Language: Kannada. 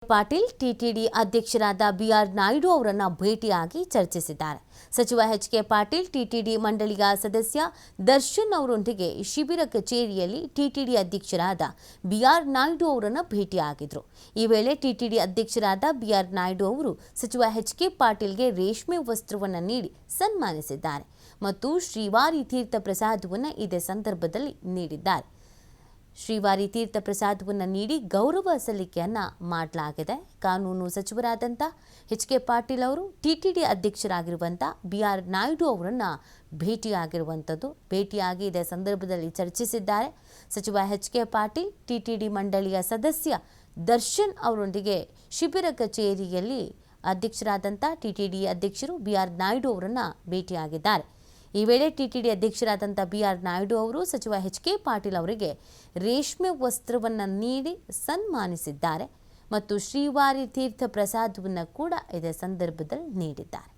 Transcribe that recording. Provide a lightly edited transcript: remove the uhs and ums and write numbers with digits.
ಪಾಟೀಲ್ ಟಿಟಿಡಿ ಅಧ್ಯಕ್ಷರಾದ ಬಿಆರ್ ನಾಯ್ಡು ಅವರನ್ನು ಭೇಟಿಯಾಗಿ ಚರ್ಚಿಸಿದ್ದಾರೆ. ಸಚಿವ ಎಚ್.ಕೆ. ಪಾಟೀಲ್ ಟಿಟಿಡಿ ಮಂಡಳಿಯ ಸದಸ್ಯ ದರ್ಶನ್ ಅವರೊಂದಿಗೆ ಶಿಬಿರ ಕಚೇರಿಯಲ್ಲಿ ಟಿಟಿಡಿ ಅಧ್ಯಕ್ಷರಾದ ಬಿಆರ್ ನಾಯ್ಡು ಅವರನ್ನು ಭೇಟಿಯಾಗಿದ್ದರು. ಈ ವೇಳೆ ಟಿಟಿಡಿ ಅಧ್ಯಕ್ಷರಾದ ಬಿಆರ್ ನಾಯ್ಡು ಅವರು ಸಚಿವ ಎಚ್.ಕೆ. ಪಾಟೀಲ್ಗೆ ರೇಷ್ಮೆ ವಸ್ತ್ರವನ್ನು ನೀಡಿ ಸನ್ಮಾನಿಸಿದ್ದಾರೆ ಮತ್ತು ಶ್ರೀವಾರಿ ತೀರ್ಥ ಪ್ರಸಾದವನ್ನು ಇದೇ ಸಂದರ್ಭದಲ್ಲಿ ನೀಡಿದ್ದಾರೆ. ಶ್ರೀವಾರಿ ತೀರ್ಥ ಪ್ರಸಾದವನ್ನು ನೀಡಿ ಗೌರವ ಸಲ್ಲಿಕೆಯನ್ನು ಮಾಡಲಾಗಿದೆ. ಕಾನೂನು ಸಚಿವರಾದಂಥ ಎಚ್.ಕೆ. ಪಾಟೀಲ್ ಅವರು ಟಿಟಿಡಿ ಅಧ್ಯಕ್ಷರಾಗಿರುವಂಥ ಬಿಆರ್ ನಾಯ್ಡು ಅವರನ್ನು ಭೇಟಿಯಾಗಿ ಇದೇ ಸಂದರ್ಭದಲ್ಲಿ ಚರ್ಚಿಸಿದ್ದಾರೆ. ಸಚಿವ ಎಚ್.ಕೆ. ಪಾಟೀಲ್ ಟಿಟಿಡಿ ಮಂಡಳಿಯ ಸದಸ್ಯ ದರ್ಶನ್ ಅವರೊಂದಿಗೆ ಶಿಬಿರ ಕಚೇರಿಯಲ್ಲಿ ಅಧ್ಯಕ್ಷರಾದಂಥ ಟಿಟಿಡಿ ಅಧ್ಯಕ್ಷರು ಬಿಆರ್ ನಾಯ್ಡು ಅವರನ್ನು ಭೇಟಿಯಾಗಿದ್ದಾರೆ. ಈ ವೇಳೆ ಟಿಟಿಡಿ ಅಧ್ಯಕ್ಷರಾದಂಥ ಬಿಆರ್ ನಾಯ್ಡು ಅವರು ಸಚಿವ ಎಚ್.ಕೆ. ಪಾಟೀಲ್ ಅವರಿಗೆ ರೇಷ್ಮೆ ವಸ್ತ್ರವನ್ನು ನೀಡಿ ಸನ್ಮಾನಿಸಿದ್ದಾರೆ ಮತ್ತು ಶ್ರೀವಾರಿ ತೀರ್ಥ ಪ್ರಸಾದವನ್ನು ಕೂಡ ಇದೇ ಸಂದರ್ಭದಲ್ಲಿ ನೀಡಿದ್ದಾರೆ.